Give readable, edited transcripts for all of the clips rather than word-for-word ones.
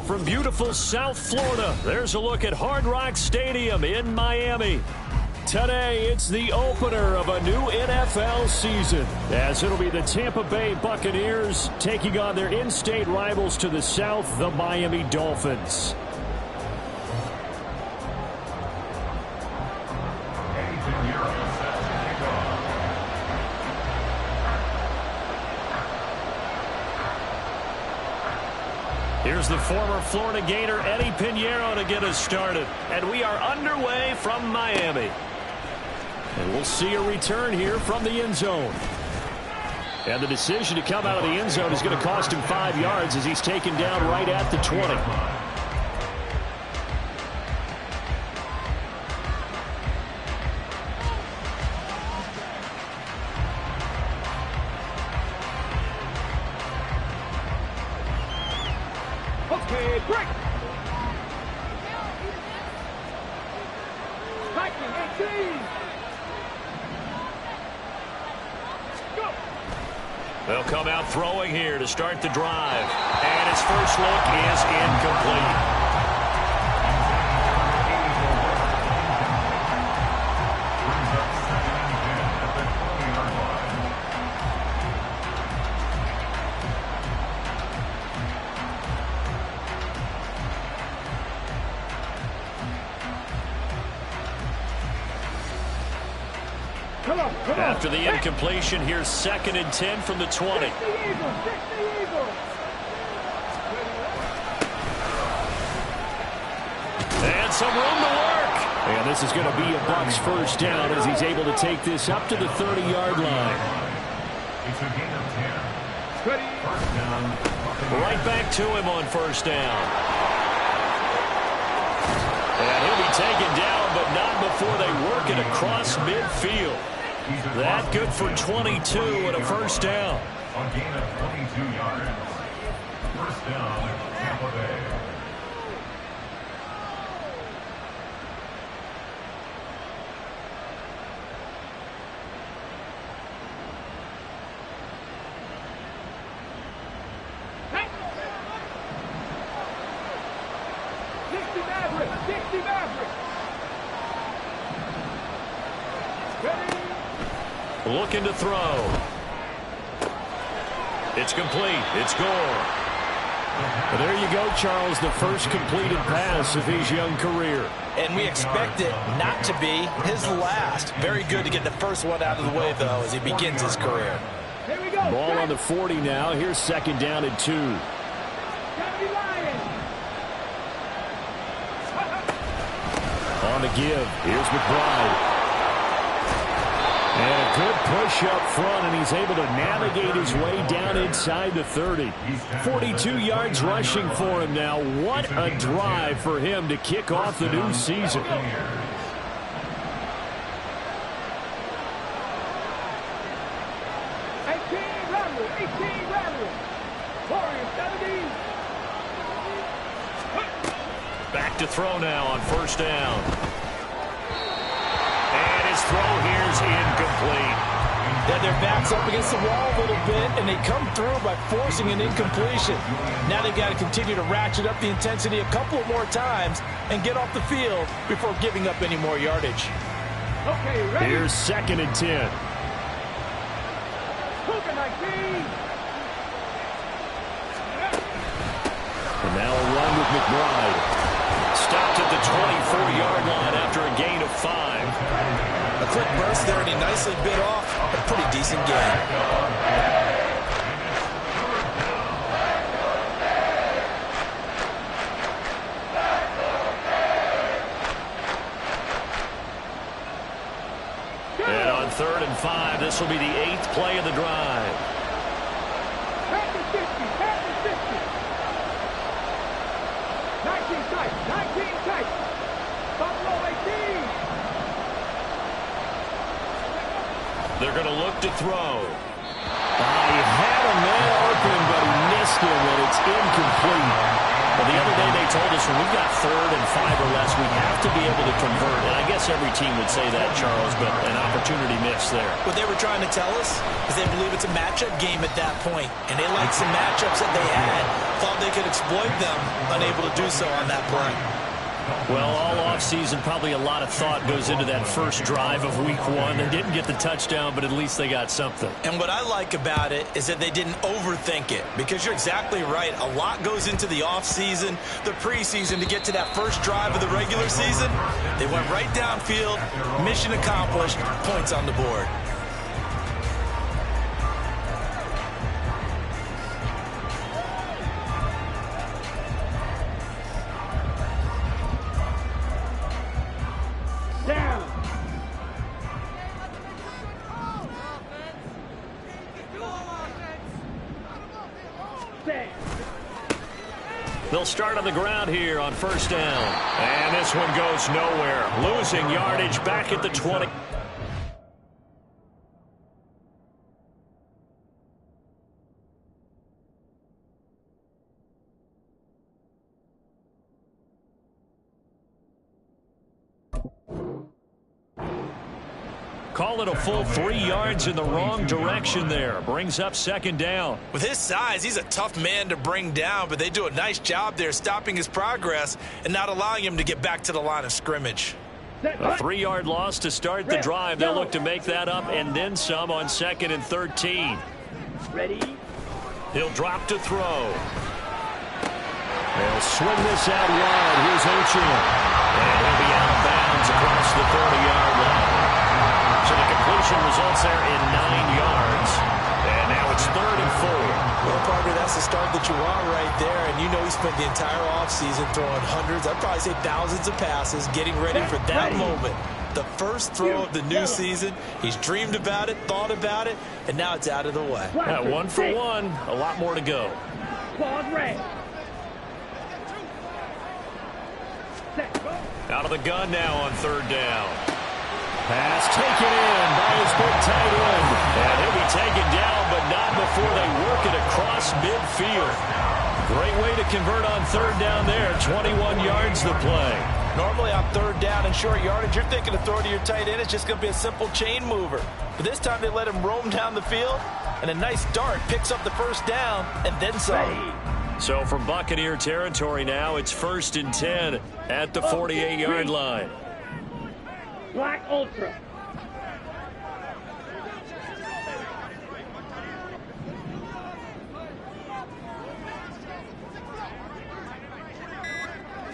from beautiful South Florida, there's a look at Hard Rock Stadium in Miami. Today, it's the opener of a new NFL season, as it'll be the Tampa Bay Buccaneers taking on their in-state rivals to the south, the Miami Dolphins. Here's the former Florida Gator Eddie Pinheiro to get us started. And we are underway from Miami. And we'll see a return here from the end zone. And the decision to come out of the end zone is going to cost him 5 yards as he's taken down right at the 20. Okay, break. Striking 18. Go. They'll come out throwing here to start the drive. And his first look is incomplete. After the incompletion, here's 2nd and 10 from the 20. And some room to work. And this is going to be a Bucs first down as he's able to take this up to the 30-yard line. Right back to him on first down. And he'll be taken down, but not before they work it across midfield. That good for 22 and a first down. A gain of 22 yards. First down, Tampa Bay. Dixie Maverick. Ready? Looking to throw. It's complete. It's Gore. Well, there you go, Charles, the first completed pass of his young career. And we expect it not to be his last. Very good to get the first one out of the way, though, as he begins his career. Here we go. Ball on the 40 now. Here's 2nd down and 2. Gotta be lying. On the give. Here's McBride. And a good push up front, and he's able to navigate his way down inside the 30. 42 yards rushing for him now. What a drive for him to kick off the new season. 18 Randall. 70. Back to throw now on first down. And his throw here's incomplete. Yeah, their back's up against the wall a little bit, and they come through by forcing an incompletion. Now they've got to continue to ratchet up the intensity a couple more times and get off the field before giving up any more yardage. Okay, ready? Here's 2nd and 10. Cougar 19. And now a run with McBride. Stopped at the 24-yard line after a gain of 5. A quick burst there, and he nicely bit off a pretty decent gain. And on 3rd and 5, this will be the 8th play of the drive. Back to 50. 19 tight. Buffalo 18. They're going to look to throw. He had a man open, but he missed him, and it's incomplete. But The other day they told us when we've got 3rd and 5 or less, we have to be able to convert. And I guess every team would say that, Charles, but an opportunity missed there. What they were trying to tell us is they believe it's a matchup game at that point, and they liked some matchups that they had, thought they could exploit them, unable to do so on that play. Well, all offseason, probably a lot of thought goes into that first drive of week 1. They didn't get the touchdown, but at least they got something. And what I like about it is that they didn't overthink it, because you're exactly right. A lot goes into the offseason, the preseason, to get to that first drive of the regular season. They went right downfield, mission accomplished, points on the board. They'll start on the ground here on first down. And this one goes nowhere. Losing yardage back at the 20. Call it a full 3 yards in the wrong direction there. Brings up second down. With his size, he's a tough man to bring down, but they do a nice job there stopping his progress and not allowing him to get back to the line of scrimmage. A 3-yard loss to start the drive. They'll look to make that up and then some on 2nd and 13. Ready? He'll drop to throw. They'll swing this out wide. Here's Ochin. And he'll be out of bounds across the 30-yard line. So the completion results there in 9 yards. And now it's 3rd and 4. Well, partner, that's the start that you want right there. And you know he spent the entire offseason throwing hundreds, I'd probably say thousands of passes, getting ready for that moment. The first throw of the new season. He's dreamed about it, thought about it, and now it's out of the way. 1 for 1. A lot more to go. Out of the gun now on 3rd down. Pass taken in by his big tight end. And he'll be taken down, but not before they work it across midfield. Great way to convert on 3rd down there. 21 yards the play. Normally on 3rd down and short yardage, you're thinking of throwing to your tight end. It's just going to be a simple chain mover. But this time they let him roam down the field, and a nice dart picks up the first down, and then some. So from Buccaneer territory now, it's 1st and 10 at the 48-yard line. Black Ultra.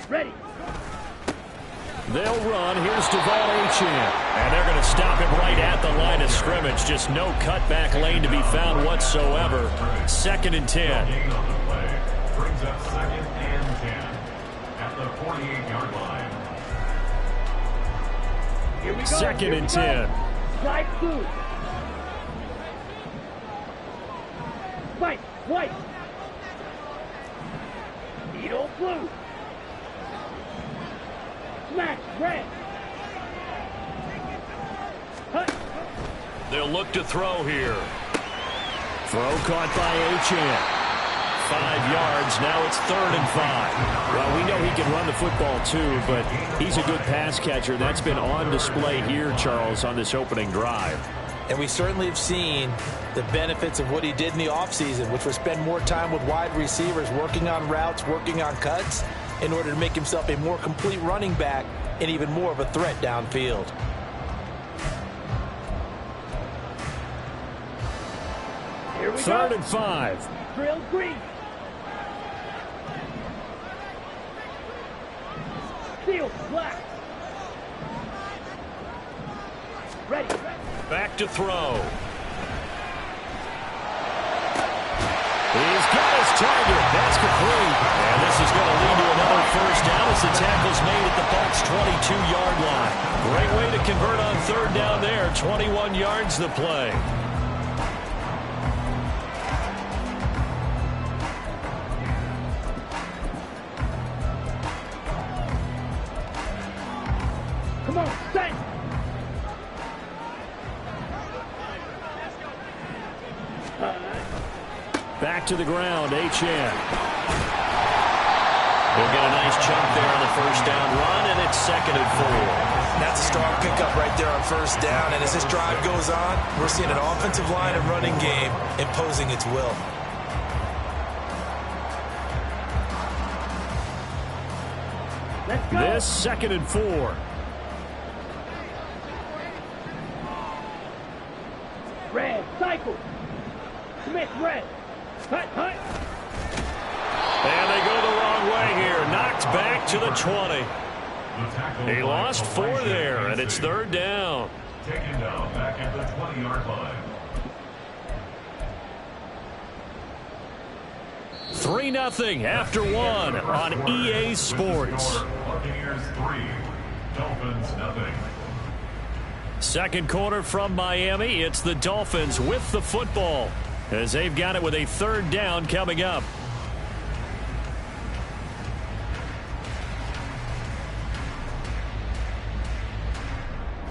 Ready. They'll run. Here's Devon Achane. And they're going to stop him right at the line of scrimmage. Just no cutback lane to be found whatsoever. 2nd and 10. Brings up 2nd and 10 at the 48-yard line. Here we go. 2nd and 10. Stripe blue. White, white. Needle blue. Smash red. Hut. They'll look to throw here. Throw caught by Achane. 5 yards. Now it's 3rd and 5. Well, we know he can run the football too, but he's a good pass catcher. That's been on display here, Charles, on this opening drive. And we certainly have seen the benefits of what he did in the offseason, which was spend more time with wide receivers, working on routes, working on cuts, in order to make himself a more complete running back and even more of a threat downfield. Here we 3rd go. and 5. Drill green. Steel black. Ready. Back to throw. He's got his target. That's complete. And this is going to lead to another first down as the tackle's made at the Bucs' 22-yard line. Great way to convert on 3rd down there. 21 yards the play. Come on, set. Back to the ground, Achane. He'll get a nice chunk there on the first down run, and it's 2nd and 4. That's a strong pickup right there on first down. And as this drive goes on, we're seeing an offensive line and running game imposing its will. Let's go. This 2nd and 4. Red, cycle. Smith, red. Hut, hut. And they go the wrong way here. Knocked back to the 20. He lost 4 there, and it's 3rd down. Taken down back at the 20-yard line. 3-0 after 1 on EA Sports. Buccaneers 3, Dolphins 0. Second quarter from Miami. It's the Dolphins with the football as they've got it with a 3rd down coming up.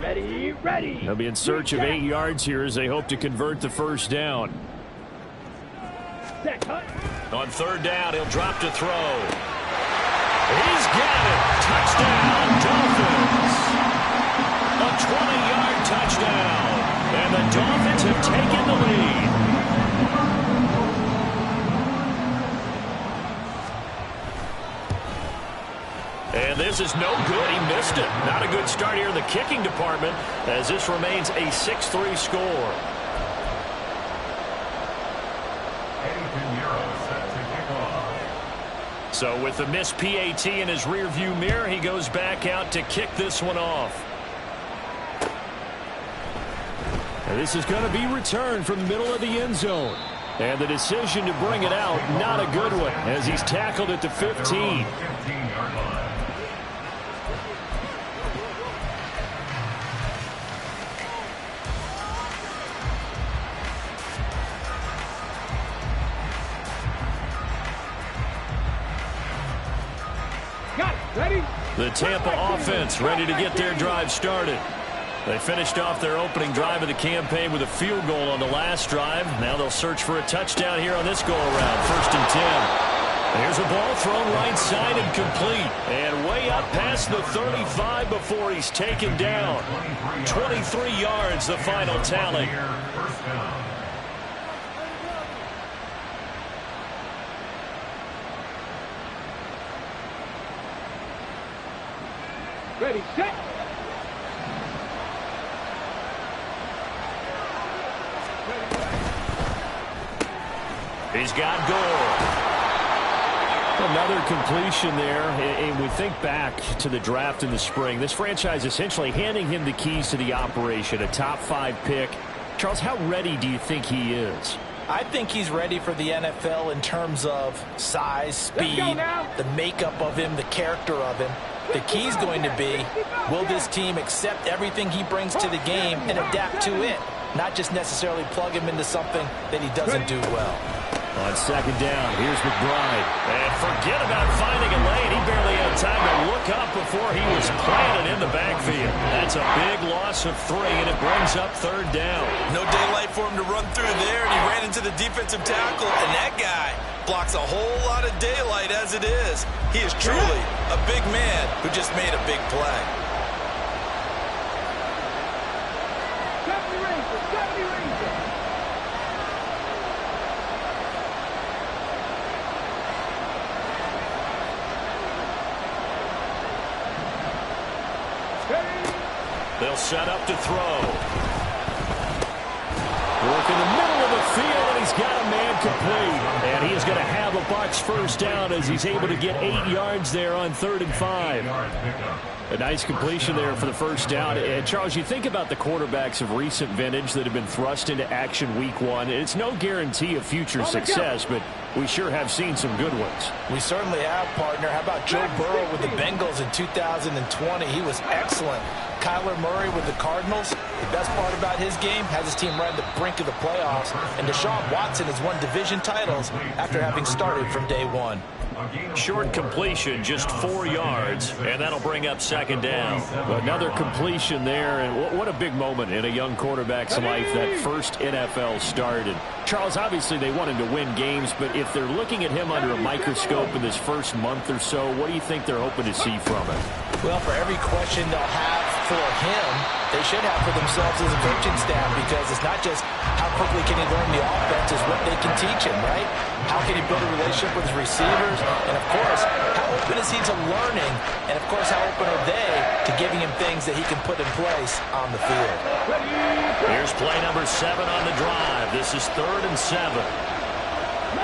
Ready, ready. They'll be in search of 8 yards here as they hope to convert the first down. Set, hut. On 3rd down, he'll drop to throw. He's got it. Touchdown, Dolphins. A 20-yard touchdown. And the Dolphins have taken the lead. And this is no good. He missed it. Not a good start here in the kicking department as this remains a 6-3 score. So with the missed PAT in his rearview mirror, he goes back out to kick this one off. And this is going to be returned from the middle of the end zone. And the decision to bring it out, not a good one, as he's tackled at the 15. Got it. Ready? The Tampa offense ready to get their drive started. They finished off their opening drive of the campaign with a field goal on the last drive. Now they'll search for a touchdown here on this go-around. 1st and 10. Here's a ball thrown right side and complete. And way up past the 35 before he's taken down. 23 yards, the final tally. Ready, set. He's got Gore. Another completion there, and we think back to the draft in the spring. This franchise essentially handing him the keys to the operation, a top 5 pick. Charles, how ready do you think he is? I think he's ready for the NFL in terms of size, speed, the makeup of him, the character of him. The key's going to be, will this team accept everything he brings to the game and adapt to it, not just necessarily plug him into something that he doesn't do well. On 2nd down, here's McBride. And forget about finding a lane. He barely had time to look up before he was planted in the backfield. That's a big loss of 3, and it brings up 3rd down. No daylight for him to run through there, and he ran into the defensive tackle, and that guy blocks a whole lot of daylight as it is. He is truly a big man who just made a big play. 70 Rangers, 70 Rangers. They'll set up to throw. Work in the middle of the field, and he's got a man complete. And he is going to have a Bucs first down as he's able to get 8 yards there on 3rd and 5. A nice completion there for the first down. And Charles, you think about the quarterbacks of recent vintage that have been thrust into action week 1. It's no guarantee of future success, but we sure have seen some good ones. We certainly have, partner. How about Joe Burrow with the Bengals in 2020? He was excellent. Kyler Murray with the Cardinals. The best part about his game, has his team right at the brink of the playoffs. And Deshaun Watson has won division titles after having started from day 1. Short completion, just 4 yards, and that'll bring up second down. Another completion there, and what a big moment in a young quarterback's life, that first NFL start. And Charles, obviously they want him to win games, but if they're looking at him under a microscope in this first month or so, what do you think they're hoping to see from him? Well, for every question they'll have for him, they should have for themselves as a coaching staff, because it's not just how quickly can he learn the offense, it's what they can teach him, right? How can he build a relationship with his receivers? And, of course, how open is he to learning? And, of course, how open are they to giving him things that he can put in place on the field? Here's play number 7 on the drive. This is 3rd and 7. 19.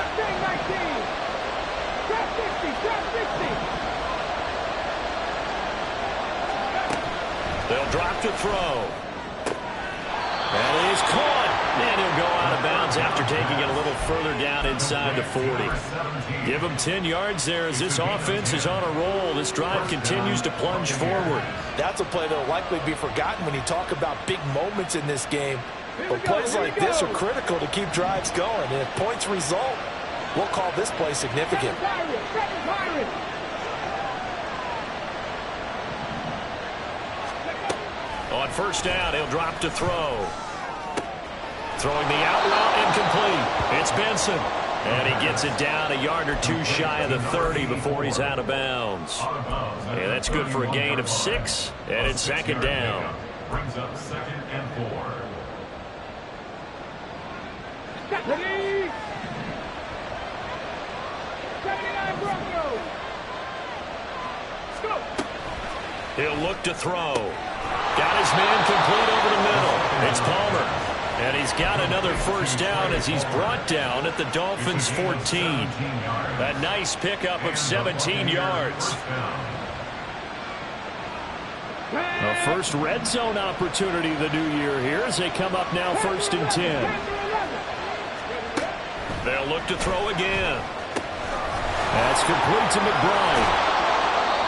Drop 60. Drop 60. They'll drop to throw. That is caught. And he'll go out of bounds after taking it a little further down inside the 40. Give him 10 yards there as this offense is on a roll. This drive continues to plunge forward. That's a play that will likely be forgotten when you talk about big moments in this game. But plays like this are critical to keep drives going. And if points result, we'll call this play significant. On first down, he'll drop to throw. Throwing the out route, incomplete. It's Benson. And he gets it down a yard or 2 shy of the 30 before he's out of bounds. And that's good for a gain of 6. And it's second down. Brings up 2nd and 4. Ready? 79 Broncos. Go. He'll look to throw. Got his man complete over the middle. It's Palmer. And he's got another first down as he's brought down at the Dolphins' 14. A nice pickup of 17 yards. A first red zone opportunity the new year here as they come up now 1st and 10. They'll look to throw again. That's complete to McBride.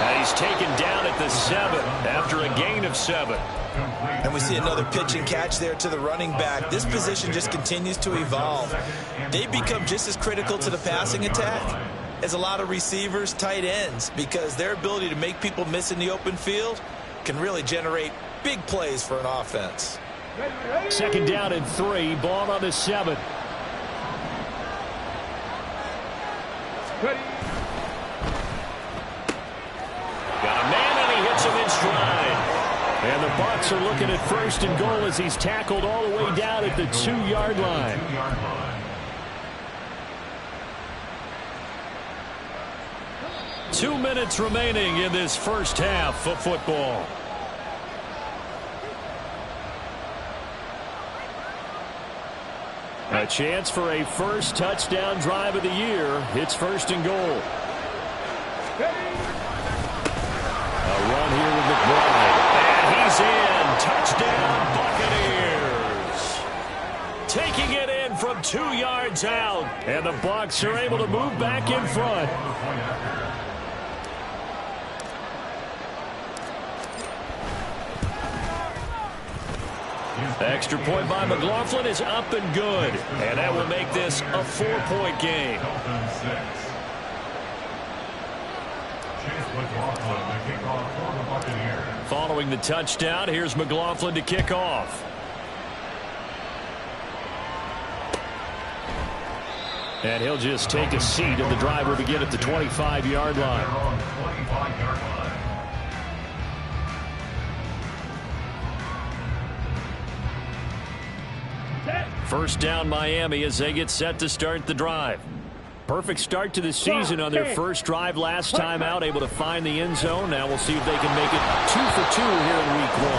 And he's taken down at the 7 after a gain of 7. And we see another pitch and catch there to the running back. This position just continues to evolve. They become just as critical to the passing attack as a lot of receivers, tight ends, because their ability to make people miss in the open field can really generate big plays for an offense. 2nd down and 3, ball on the 7. Got a man and he hits him in stride. And the Bucs are looking at 1st and goal as he's tackled all the way down at the 2-yard line. Two minutes remaining in this first half of football. A chance for a first touchdown drive of the year. It's 1st and goal. A run here with McBride. And he's in. Touchdown, Buccaneers. Taking it in from 2 yards out. And the Bucs are able to move back in front. Extra point by McLaughlin is up and good. And that will make this a 4-point game. Following the touchdown, here's McLaughlin to kick off. And he'll just take a seat, and the drive will begin at the 25-yard line. First down Miami as they get set to start the drive. Perfect start to the season on their first drive last time out, able to find the end zone. Now we'll see if they can make it 2 for 2 here in week 1.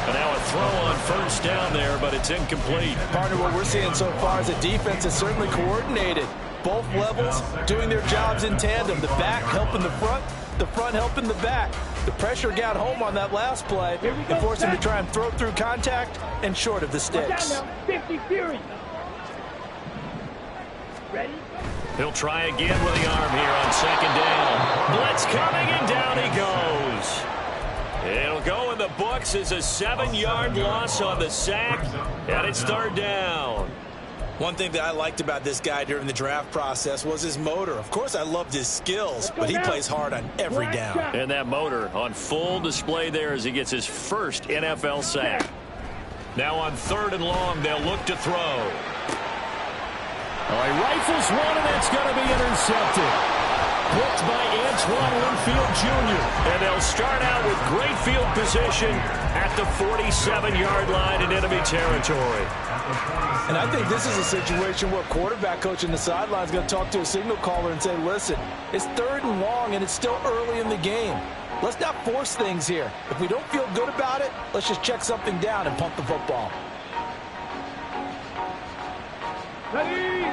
And now a throw on first down there, but it's incomplete. Partner, what we're seeing so far is a defense that's certainly coordinated. Both levels doing their jobs in tandem. The back helping the front helping the back. The pressure got home on that last play and forced him to try and throw through contact and short of the sticks. 50 Fury. Ready? He'll try again with the arm here on 2nd down. Blitz coming, and down he goes. It'll go in the books as a 7-yard loss on the sack, and it's 3rd down. One thing that I liked about this guy during the draft process was his motor. Of course, I loved his skills, but he plays hard on every down. And that motor on full display there as he gets his first NFL sack. Now on 3rd and long, they'll look to throw. Oh, he rifles one, and it's going to be intercepted. Picked by Antoine Winfield Jr. And they'll start out with great field position at the 47-yard line in enemy territory. And I think this is a situation where quarterback coach in the sideline is going to talk to a signal caller and say, listen, it's 3rd and long, and it's still early in the game. Let's not force things here. If we don't feel good about it, let's just check something down and pump the football. Ready?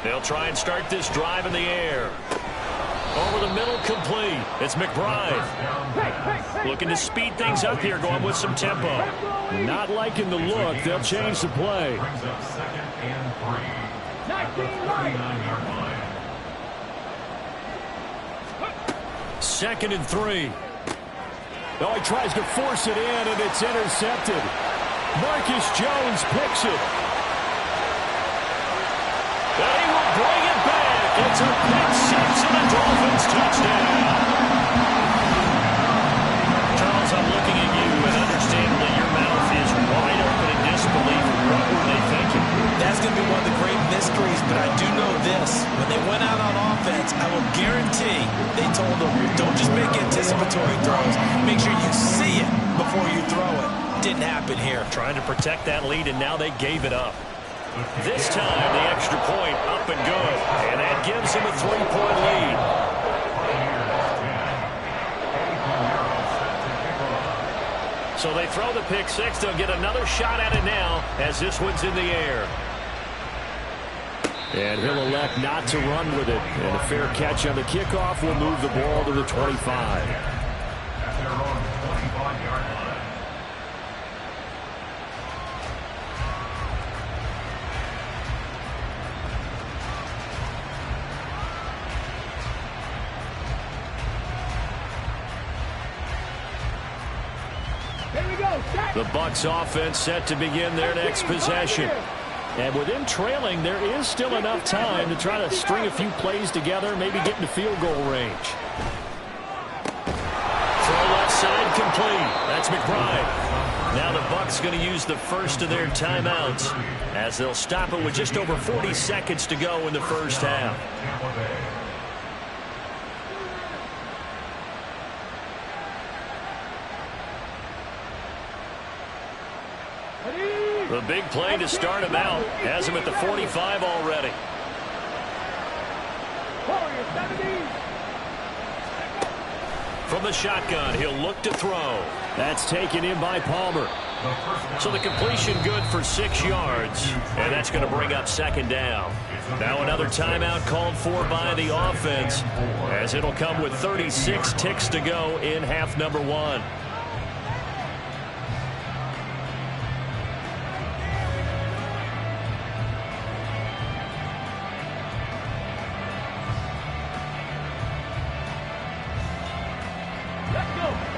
They'll try and start this drive in the air. Over the middle, complete. It's McBride. Looking to speed things up here, going with some tempo. Not liking the look. They'll change the play. Brings up 2nd and 3. 39-yard line. 2nd and 3. Oh, he tries to force it in, and it's intercepted. Marcus Jones picks it. And he will bring it back. It's a pick six and a Dolphins touchdown. Charles, I'm looking at you, and understandably your mouth is wide open in disbelief. What were they thinking? That's going to be one of the great mysteries, but I do know this. When they went out on offense, I will guarantee they told them, don't just make anticipatory throws. Make sure you see it before you throw it. Didn't happen here. Trying to protect that lead, and now they gave it up. This time, the extra point up and good, and that gives them a 3-point lead. So they throw the pick six. They'll get another shot at it now as this one's in the air. And he'll elect not to run with it. And a fair catch on the kickoff will move the ball to the 25. At their own 25-yard line. The Bucs offense set to begin their next possession. And with them trailing, there is still enough time to try to string a few plays together, maybe get into field goal range. Throw left side complete. That's McBride. Now the Bucs going to use the first of their timeouts as they'll stop it with just over 40 seconds to go in the first half. The big play to start him out has him at the 45 already. From the shotgun, he'll look to throw. That's taken in by Palmer. So the completion good for 6 yards, and that's going to bring up 2nd down. Now another timeout called for by the offense, as it'll come with 36 ticks to go in half number 1.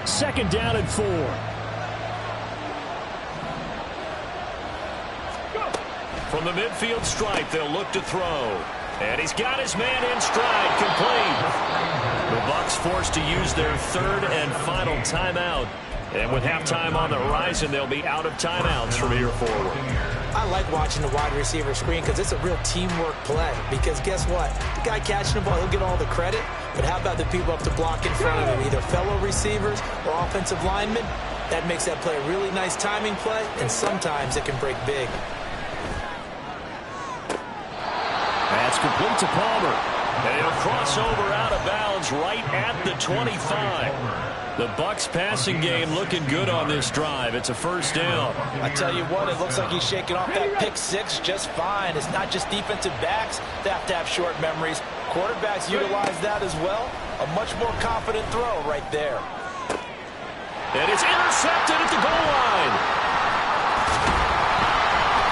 Second down and 4. From the midfield stripe, they'll look to throw. And he's got his man in stride, complete. The Bucs forced to use their 3rd and final timeout. And with halftime on the horizon, they'll be out of timeouts from here forward. I like watching the wide receiver screen because it's a real teamwork play. Because guess what? The guy catching the ball, he'll get all the credit. But how about the people up to block in front of him, either fellow receivers or offensive linemen? That makes that play a really nice timing play, and sometimes it can break big. That's complete to Palmer. And he'll cross over out of bounds right at the 25. The Bucs passing game looking good on this drive. It's a first down. I tell you what, it looks like he's shaking off that pick six just fine. It's not just defensive backs that have to have short memories. Quarterbacks utilize that as well. A much more confident throw right there. And it's intercepted at the goal line.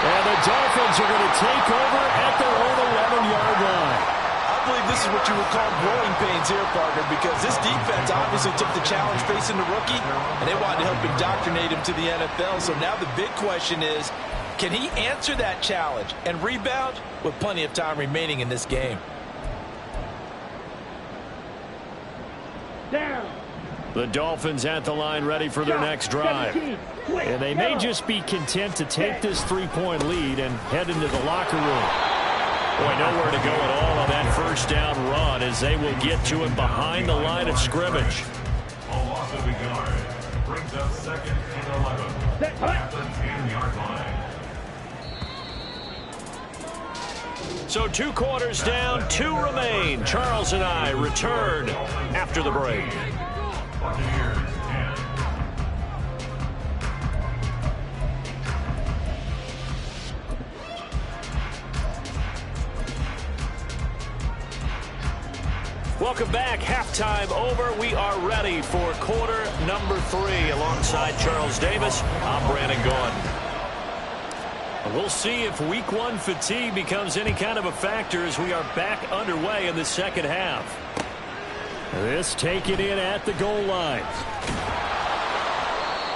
And the Dolphins are going to take over at their own 11-yard line. I believe this is what you would call growing pains here, partner, because this defense obviously took the challenge facing the rookie, and they wanted to help indoctrinate him to the NFL. So now the big question is, can he answer that challenge and rebound with plenty of time remaining in this game? Down. The Dolphins at the line ready for their next drive. And they may just be content to take this 3-point lead and head into the locker room. Boy, nowhere to go at all on that first down run as they will get to him behind the line of scrimmage. A loss of a yard. Brings up 2nd and 11. At the 10-yard line. So 2 quarters down, 2 remain. Charles and I return after the break. Buccaneers 10. Welcome back. Halftime over. We are ready for quarter number 3. Alongside Charles Davis, I'm Brandon Gordon. We'll see if week 1 fatigue becomes any kind of a factor as we are back underway in the second half. This taken in at the goal line.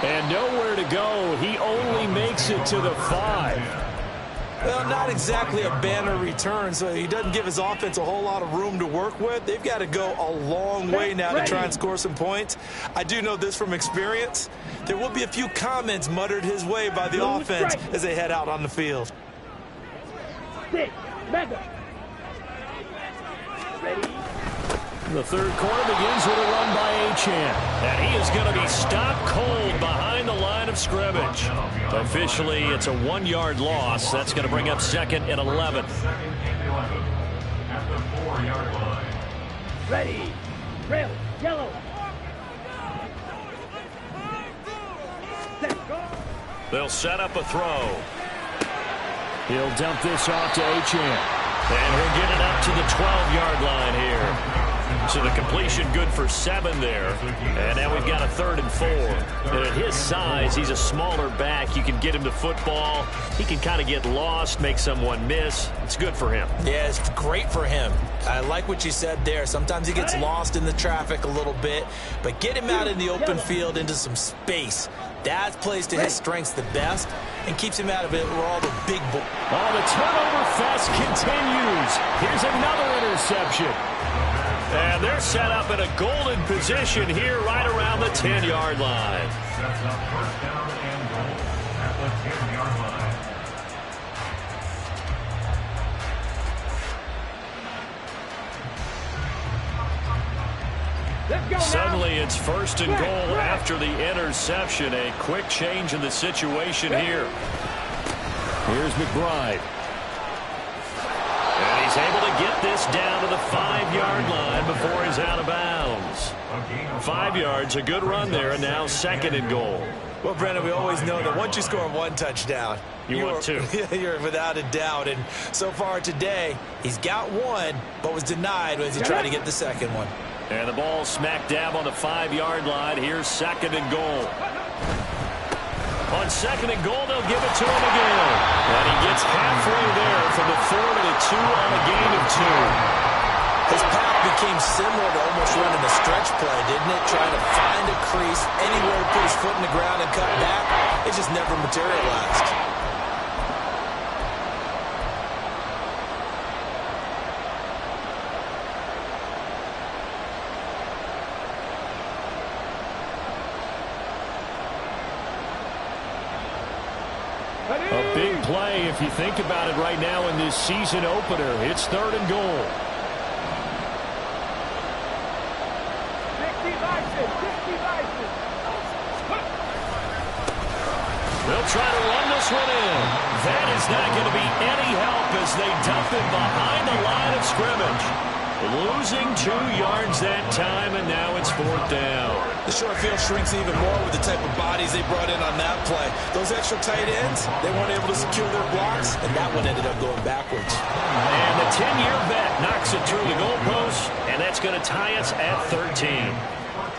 And nowhere to go. He only makes it to the 5. Well, not exactly a banner return, so he doesn't give his offense a whole lot of room to work with. They've got to go a long way now to try and score some points. I do know this from experience. There will be a few comments muttered his way by the offense as they head out on the field. The third quarter begins with a run by Achane. And he is going to be stopped cold behind the line of scrimmage. Officially, it's a 1-yard loss. That's going to bring up 2nd and 11. 2nd and 11. At the 4-yard line. Ready. Rail. Yellow. Set. Go. They'll set up a throw. He'll dump this off to Achane. And he'll get it up to the 12-yard line here. So the completion good for 7 there. And now we've got a 3rd and 4. And at his size, he's a smaller back. You can get him to football. He can kind of get lost, make someone miss. It's good for him. Yeah, it's great for him. I like what you said there. Sometimes he gets lost in the traffic a little bit. But get him out in the open field into some space. That plays to his strengths the best and keeps him out of it where all the big boys. Oh, the turnover fest continues. Here's another interception. And they're set up in a golden position here right around the 10-yard line. Sets up 1st down and goal at the 10-yard line. Let's go now. Suddenly it's 1st and goal after the interception. A quick change in the situation here. Here's McBride. And he's able to get this down to the 5-yard line before he's out of bounds. 5 yards, a good run there, and now 2nd and goal. Well, Brandon, we always know that once you score 1 touchdown, You want 2. You're without a doubt. And so far today, he's got 1, but was denied as he tried to get the 2nd one. And the ball smack dab on the 5-yard line. Here's 2nd and goal. On 2nd and goal, they'll give it to him again. And he gets halfway there from the 4 to the 2 on a gain of 2. His path became similar to almost running a stretch play, didn't it? Trying to find a crease, anywhere to put his foot in the ground and cut back. It just never materialized. A big play if you think about it right now in this season opener. It's 3rd and goal. 60 vices. 60 vices. They'll try to run this one in. That is not going to be any help as they dump it behind the line of scrimmage. Losing 2 yards that time, and now it's 4th down. The short field shrinks even more with the type of bodies they brought in on that play. Those extra tight ends, they weren't able to secure their blocks, and that one ended up going backwards. And the 10-year vet knocks it through the goalpost, and that's going to tie us at 13.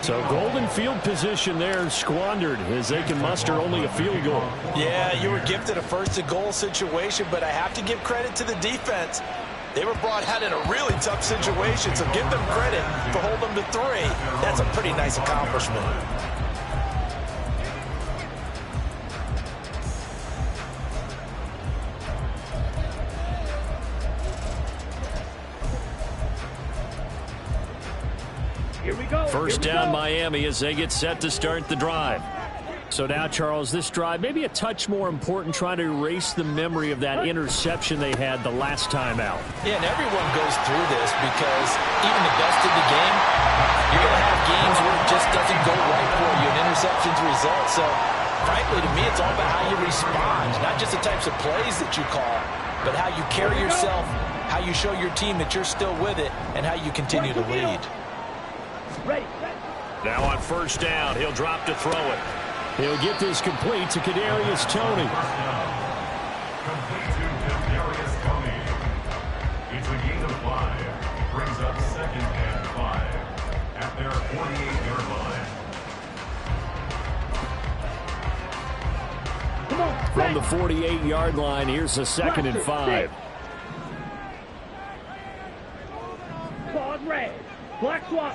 So golden field position there squandered as they can muster only a field goal. Yeah, you were gifted a 1st and goal situation, but I have to give credit to the defense. They were brought out in a really tough situation, so give them credit for holding them to 3. That's a pretty nice accomplishment. Here we go. First down Miami as they get set to start the drive. So now, Charles, this drive maybe a touch more important, trying to erase the memory of that interception they had the last time out. Yeah, and everyone goes through this because even the best in the game, you're going to have games where it just doesn't go right for you, and interceptions result. So, frankly, to me, it's all about how you respond, not just the types of plays that you call, but how you carry yourself, how you show your team that you're still with it, and how you continue to lead. Ready. Now on first down, he'll drop to throw it. He'll get this complete to Kadarius Toney. Complete to Kadarius Toney. It's a gain of 5. Brings up 2nd and 5 at their 48-yard line. Come on. From the 48-yard line, here's a 2nd and 5. Claws red. Black swat.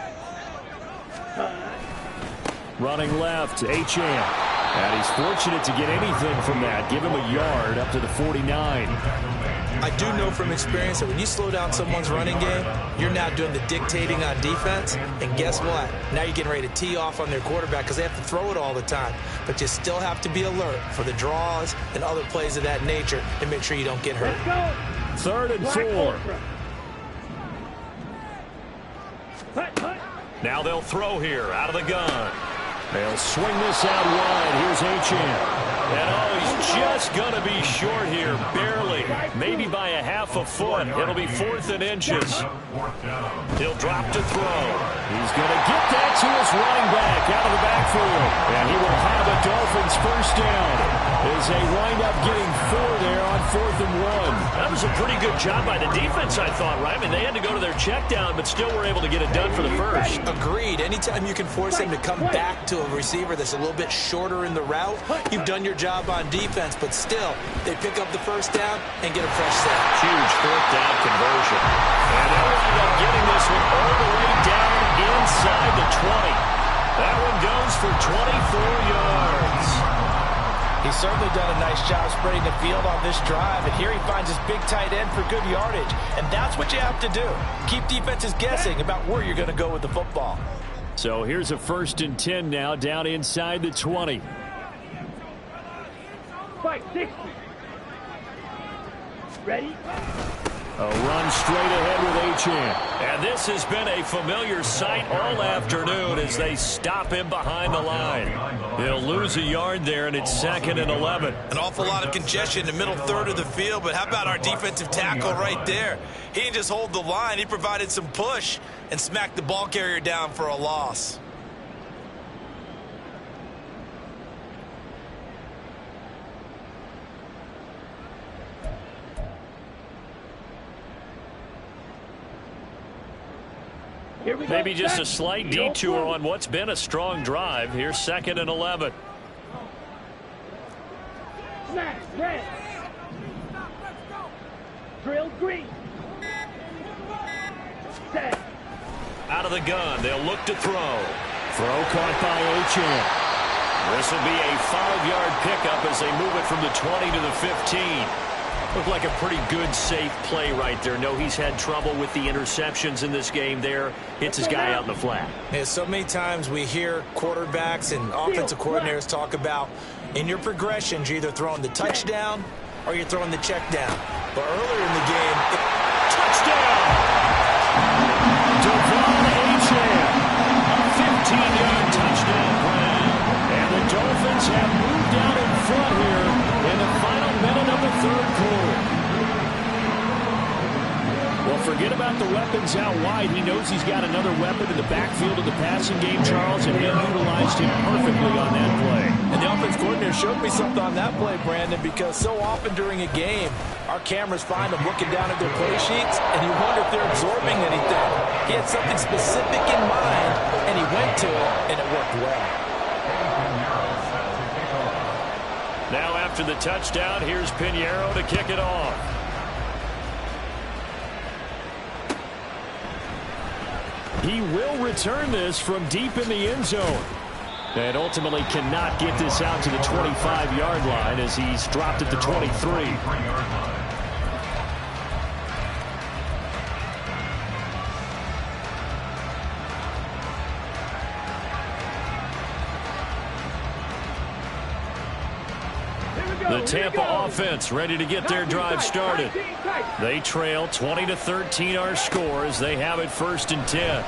Running left, Achane. And he's fortunate to get anything from that. Give him a yard up to the 49. I do know from experience that when you slow down someone's running game, you're now doing the dictating on defense. And guess what? Now you're getting ready to tee off on their quarterback because they have to throw it all the time. But you still have to be alert for the draws and other plays of that nature and make sure you don't get hurt. Let's go. 3rd and 4. Now they'll throw here out of the gun. They'll swing this out wide. Here's Achane. And he's just going to be short here, barely. Maybe by a half a foot. It'll be 4th and inches. He'll drop to throw. He's going to get that to his running back out of the backfield. And he will have a Dolphins first down as they wind up getting 4 there on 4th and 1. That was a pretty good job by the defense, I thought, right? I mean, they had to go to their check down, but still were able to get it done for the first. Agreed. Anytime you can force them to come back to a receiver that's a little bit shorter in the route, you've done your job on defense, but still, they pick up the first down and get a fresh set. Huge 4th down conversion. And they'll wind up getting this one all the way down inside the 20. That one goes for 24 yards. He's certainly done a nice job spreading the field on this drive, and here he finds his big tight end for good yardage. And that's what you have to do. Keep defenses guessing about where you're going to go with the football. So here's a 1st and 10 now, down inside the 20. Fight 60. Ready? A run straight ahead with Achane. And this has been a familiar sight all afternoon as they stop him behind the line. He'll lose a yard there, and it's 2nd and 11. An awful lot of congestion in the middle third of the field, but how about our defensive tackle right there? He didn't just hold the line. He provided some push and smacked the ball carrier down for a loss. Maybe just a slight detour on what's been a strong drive. Here's 2nd and 11. Snap, red. Drill green. Set. Out of the gun, they'll look to throw. Throw caught by Achane. This will be a 5-yard pickup as they move it from the 20 to the 15. Looked like a pretty good, safe play right there. No, he's had trouble with the interceptions in this game there. Hits his guy out in the flat. Yeah, so many times we hear quarterbacks and offensive coordinators talk about in your progressions, you're either throwing the touchdown or you're throwing the check down. But earlier in the game, touchdown! Achane, a 15-yard touchdown grab. And the Dolphins have moved out in front here in the final minute of the 3rd quarter. Well, forget about the weapons out wide. He knows he's got another weapon in the backfield of the passing game, Charles, and he utilized him perfectly on that play. And the offense coordinator showed me something on that play, Brandon, because so often during a game, our cameras find them looking down at their play sheets, and you wonder if they're absorbing anything. He had something specific in mind, and he went to it, and it worked well. Now after the touchdown, here's Pinheiro to kick it off. He will return this from deep in the end zone. And ultimately cannot get this out to the 25-yard line as he's dropped at the 23. The Tampa offense ready to get their drive started. They trail 20-13 our score as they have it 1st and 10.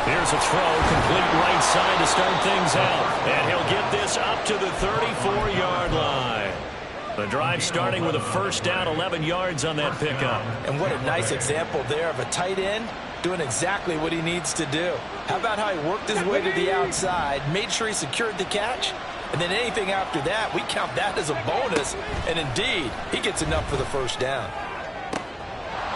Here's a throw, complete right side to start things out. And he'll get this up to the 34-yard line. The drive starting with a 1st down, 11 yards on that pickup. And what a nice example there of a tight end doing exactly what he needs to do. How about how he worked his way to the outside, made sure he secured the catch, and then anything after that, we count that as a bonus. And indeed, he gets enough for the 1st down.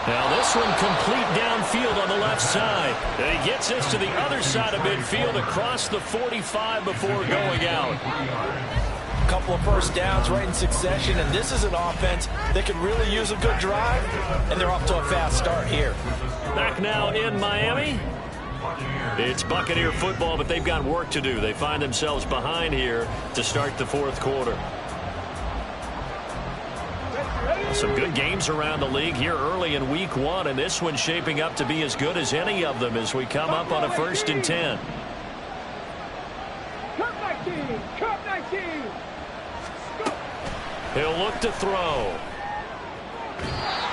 Now this one complete downfield on the left side. And he gets this to the other side of midfield across the 45 before going out. A couple of 1st downs right in succession, and this is an offense that could really use a good drive, and they're off to a fast start here. Back now in Miami. It's Buccaneer football, but they've got work to do. They find themselves behind here to start the 4th quarter. Some good games around the league here early in week 1, and this one's shaping up to be as good as any of them as we come up on a 1st and 10. Cup 19. He'll look to throw.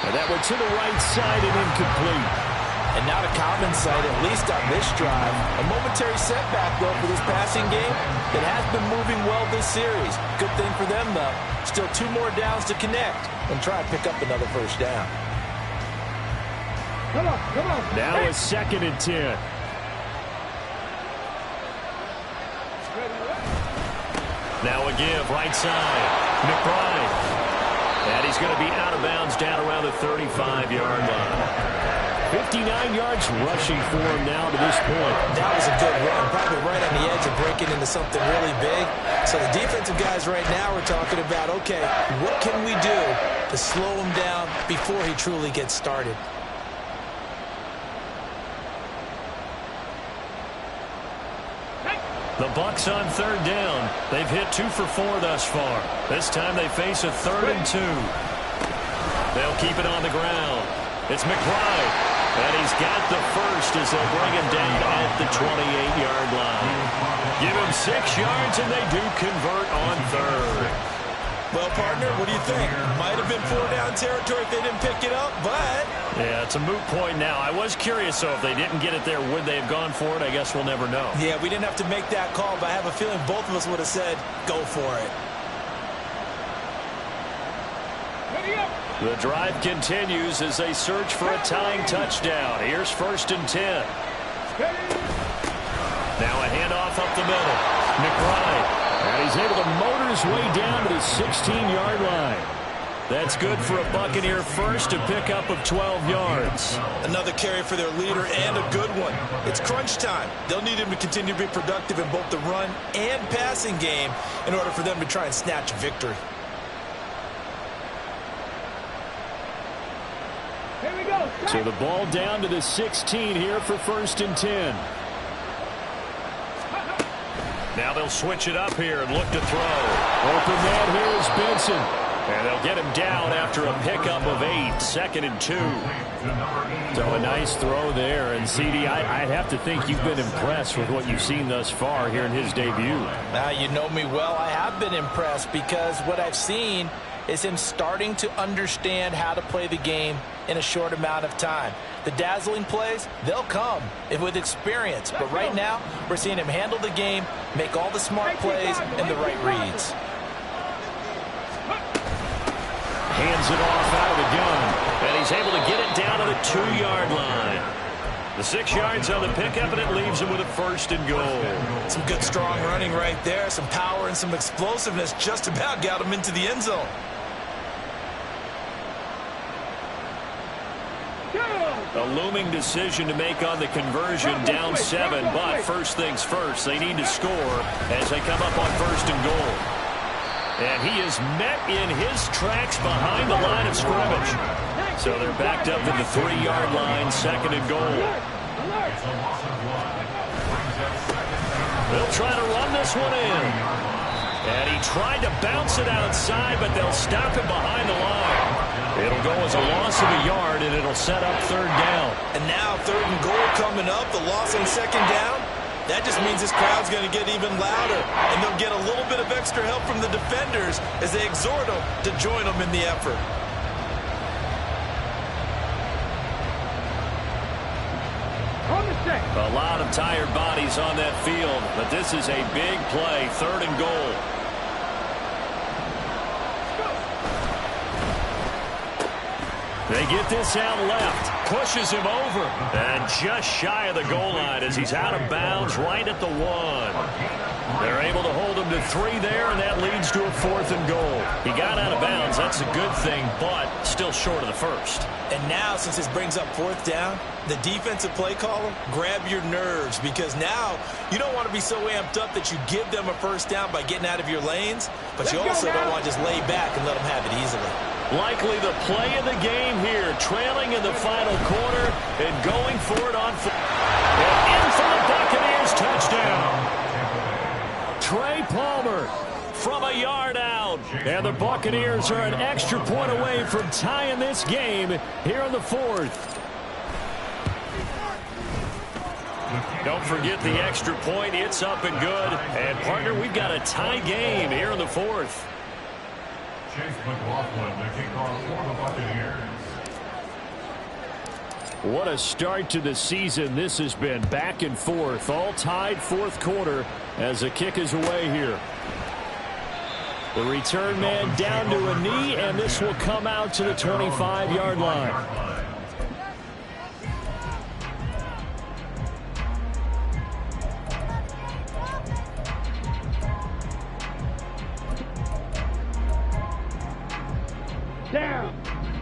And that one to the right side and incomplete. And not a common sight, at least on this drive. A momentary setback, though, for this passing game that has been moving well this series. Good thing for them, though. Still 2 more downs to connect and try and pick up another 1st down. Come on. Now a 2nd and 10. Now a give, right side. McBride. And he's going to be out of bounds down around the 35-yard line. 59 yards rushing for him now to this point. That was a good run, probably right on the edge of breaking into something really big. So the defensive guys right now are talking about, okay, what can we do to slow him down before he truly gets started? The Bucs on 3rd down. They've hit 2 for 4 thus far. This time they face a 3rd and 2. They'll keep it on the ground. It's McBride. And he's got the 1st as they'll bring him down at the 28-yard line. Give him 6 yards, and they do convert on 3rd. Well, partner, what do you think? Might have been 4-down territory if they didn't pick it up, but... Yeah, it's a moot point now. I was curious, though, if they didn't get it there, would they have gone for it? I guess we'll never know. Yeah, we didn't have to make that call, but I have a feeling both of us would have said, go for it. The drive continues as they search for a tying touchdown. Here's 1st and 10. Now a handoff up the middle. McBride. And he's able to motor his way down to the 16-yard line. That's good for a Buccaneer 1st, a pickup of 12 yards. Another carry for their leader and a good one. It's crunch time. They'll need him to continue to be productive in both the run and passing game in order for them to try and snatch a victory. So the ball down to the 16 here for 1st and 10. Now they'll switch it up here and look to throw. Open man here is Benson. And they'll get him down after a pickup of 8, 2nd and 2. So a nice throw there. And, CD, I have to think you've been impressed with what you've seen thus far here in his debut. Now, you know me well. I have been impressed because what I've seen is him starting to understand how to play the game in a short amount of time. The dazzling plays, they'll come with experience. But right now, we're seeing him handle the game, make all the smart plays, and the right reads. Hands it off out of the gun. And he's able to get it down to the 2-yard line. The 6 yards on the pickup, and it leaves him with a 1st and goal. Some good, strong running right there. Some power and some explosiveness just about got him into the end zone. A looming decision to make on the conversion, down 7, but first things first, they need to score as they come up on 1st and goal. And he is met in his tracks behind the line of scrimmage. So they're backed up at the 3-yard line, 2nd and goal. They'll try to run this one in. And he tried to bounce it outside, but they'll stop him behind the line. It'll go as a loss of a yard, and it'll set up 3rd down. And now 3rd and goal coming up, the loss on 2nd down. That just means this crowd's going to get even louder, and they'll get a little bit of extra help from the defenders as they exhort them to join them in the effort. A lot of tired bodies on that field, but this is a big play, 3rd and goal. They get this out left, pushes him over, and just shy of the goal line as he's out of bounds right at the 1. They're able to hold him to 3 there, and that leads to a 4th and goal. He got out of bounds. That's a good thing, but still short of the 1st. And now, since this brings up 4th down, the defensive play caller, grab your nerves, because now you don't want to be so amped up that you give them a 1st down by getting out of your lanes, but you also don't want to just lay back and let them have it easily. Likely the play of the game here, trailing in the final quarter and going for it on 4th. And in for the Buccaneers, touchdown. Trey Palmer from a yard out. And the Buccaneers are an extra point away from tying this game here in the 4th. Don't forget the extra point. It's up and good. And, partner, we've got a tie game here in the 4th. Chase McLaughlin, the kickoff for the Buccaneers. What a start to the season this has been. Back and forth, all tied 4th quarter as the kick is away here. The return man down to a knee, and this will come out to the 25-yard line.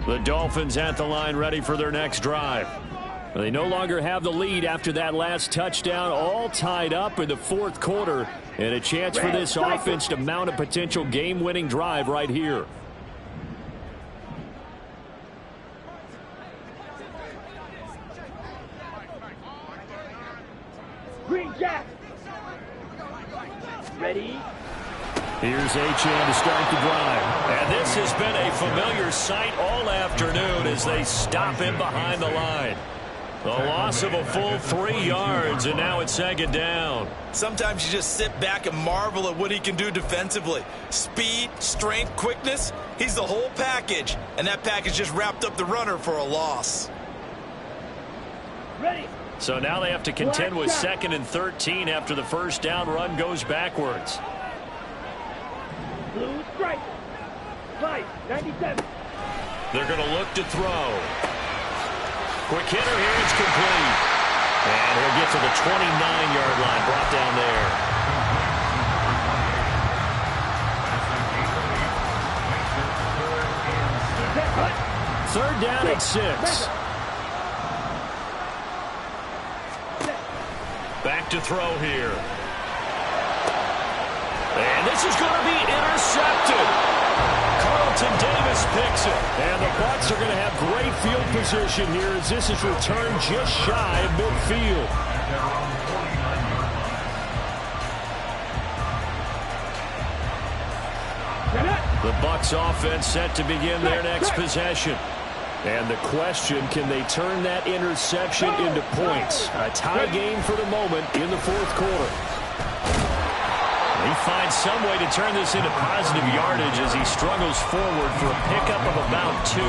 The Dolphins at the line ready for their next drive. They no longer have the lead after that last touchdown, all tied up in the 4th quarter, and a chance for this offense to mount a potential game-winning drive right here. Green Jack. Ready? Here's Achane to start the drive. And this has been a familiar sight all afternoon as they stop him behind the line. The loss of a full 3 yards, and now it's 2nd down. Sometimes you just sit back and marvel at what he can do defensively. Speed, strength, quickness, he's the whole package. And that package just wrapped up the runner for a loss. Ready? So now they have to contend with 2nd and 13 after the 1st down run goes backwards. Blue strike. 5-97. They're going to look to throw. Quick hitter here, it's complete. And he'll get to the 29-yard line, brought down there. Third down at 6. Back to throw here. And this is going to be intercepted. Carlton Davis picks it. And the Bucs are going to have great field position here as this is returned just shy of midfield. The Bucs offense set to begin their next possession. And the question, can they turn that interception into points? A tie game for the moment in the 4th quarter. He finds some way to turn this into positive yardage as he struggles forward for a pickup of about 2.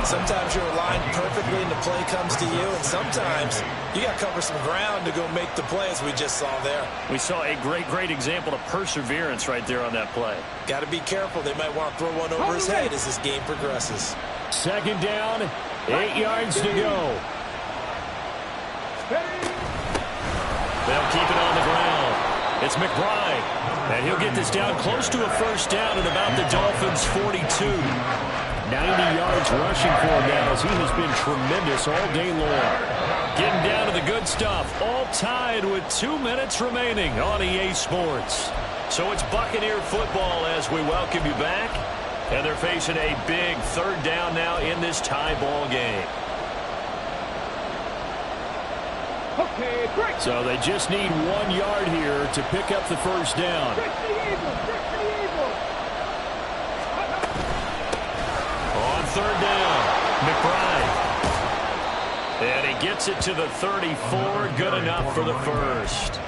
Sometimes you're aligned perfectly and the play comes to you, and sometimes you got to cover some ground to go make the play, as we just saw there. We saw a great example of perseverance right there on that play. Got to be careful. They might want to throw one over his head as this game progresses. 2nd down, 8 yards to go. They'll keep it on the ground. It's McBride, and he'll get this down close to a 1st down at about the Dolphins' 42. 90 yards rushing for him now, as he has been tremendous all day long. Getting down to the good stuff. All tied with 2 minutes remaining on EA Sports. So it's Buccaneer football as we welcome you back. And they're facing a big third down now in this tie ball game. Okay, great. So they just need 1 yard here to pick up the first down. Trick the Eagles, trick the Eagles. On third down, McBride. And he gets it to the 34. Good enough for the first.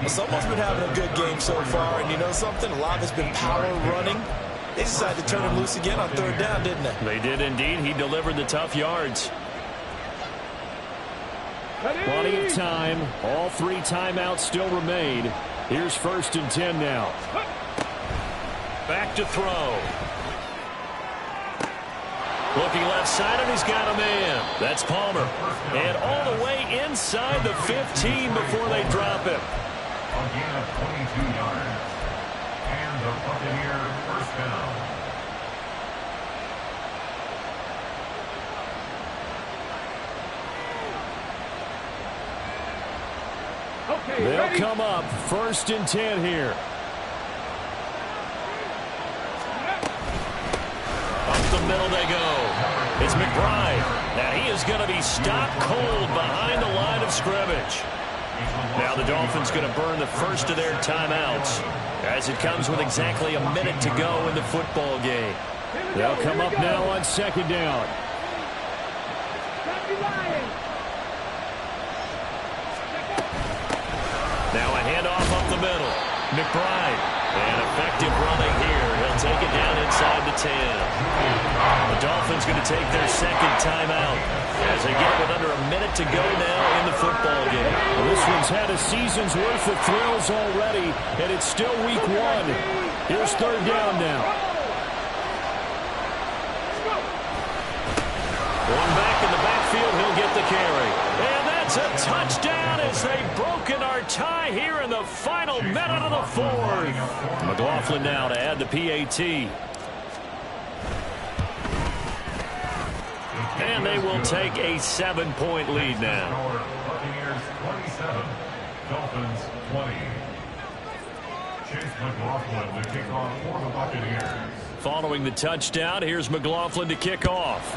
Well, someone's been having a good game so far, and you know something? A lot has been power running. They decided to turn him loose again on third down, didn't they? They did indeed. He delivered the tough yards. Plenty of time. All 3 timeouts still remain. Here's 1st and 10 now. Back to throw. Looking left side, and he's got a man. That's Palmer. And all the way inside the 15 before they drop him. A gain of 22 yards. And the Buccaneer first down. Okay, They'll ready? come up 1st and 10 here. Up the middle they go. It's McBride. Now he is going to be stopped cold behind the line of scrimmage. Now the Dolphins going to burn the first of their timeouts as it comes with exactly a minute to go in the football game. They'll come up now on 2nd down. Stop your lying. Now a handoff up the middle. McBride. And effective running here. He'll take it down inside the 10. The Dolphins going to take their 2nd timeout as they get with under a minute to go now in the football game. Well, this one's had a season's worth of thrills already, and it's still week 1. Here's 3rd down now. One back in the backfield, he'll get the carry. And that's a touchdown as they've broken our tie here in the final minute of the 4th. McLaughlin now to add the PAT. And they will take a 7-point lead now. Buccaneers 27, Dolphins 20. Chase McLaughlin to kick off for the Buccaneers. Following the touchdown, here's McLaughlin to kick off.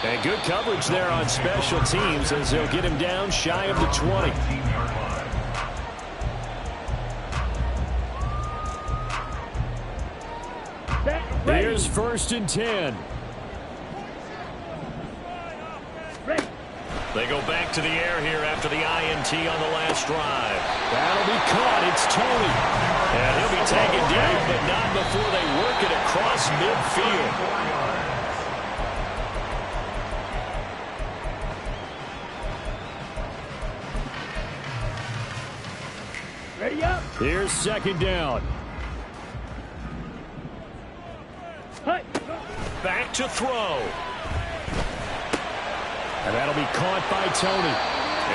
And good coverage there on special teams as they'll get him down shy of the 20. Here's 1st and 10. They go back to the air here after the INT on the last drive. That'll be caught. It's Tony. And he'll be taken down, but not before they work it across midfield. Ready up. Here's 2nd down. Hut. Back to throw. And that'll be caught by Tony.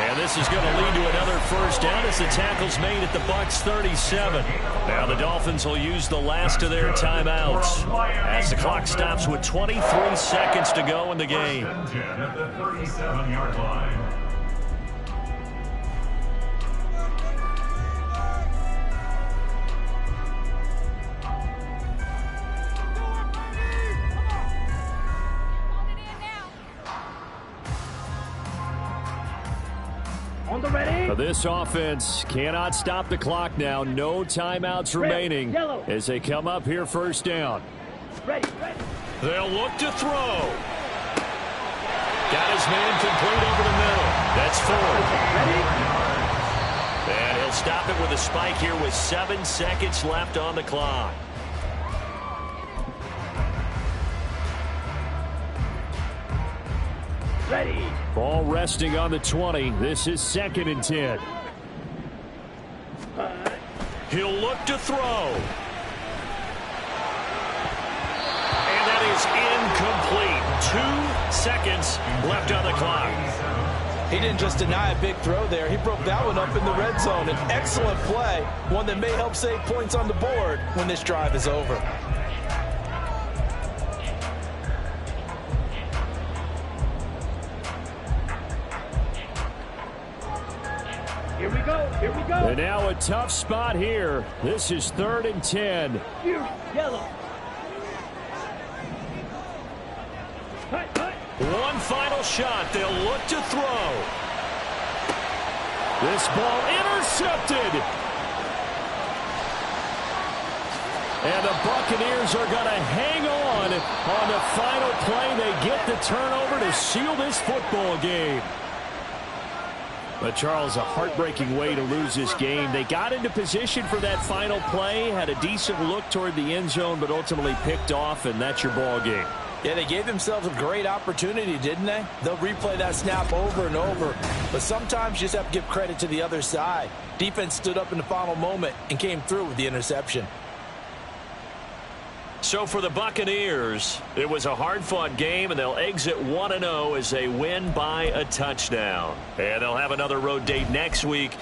And this is going to lead to another first down as the tackle's made at the Bucs 37. Now the Dolphins will use the last of their timeouts as the clock stops with 23 seconds to go in the game. 10 at the 37-yard line. On the ready. This offense cannot stop the clock now. No timeouts remaining yellow. as they come up here 1st down. Ready, ready. They'll look to throw. Got his man complete over the middle. That's 4th. Ready. And he'll stop it with a spike here with 7 seconds left on the clock. Ready. Ball resting on the 20. This is 2nd and 10. He'll look to throw. And that is incomplete. 2 seconds left on the clock. He didn't just deny a big throw there. He broke that one up in the red zone. An excellent play, one that may help save points on the board when this drive is over. Here we go. Here we go. And now a tough spot here. This is 3rd and 10. Here, yellow. Hut, hut. One final shot. They'll look to throw. This ball intercepted. And the Buccaneers are going to hang on the final play. They get the turnover to seal this football game. But, Charles, a heartbreaking way to lose this game. They got into position for that final play, had a decent look toward the end zone, but ultimately picked off, and that's your ball game. Yeah, they gave themselves a great opportunity, didn't they? They'll replay that snap over and over. But sometimes you just have to give credit to the other side. Defense stood up in the final moment and came through with the interception. So for the Buccaneers, it was a hard-fought game, and they'll exit 1-0 as they win by a touchdown. And they'll have another road date next week.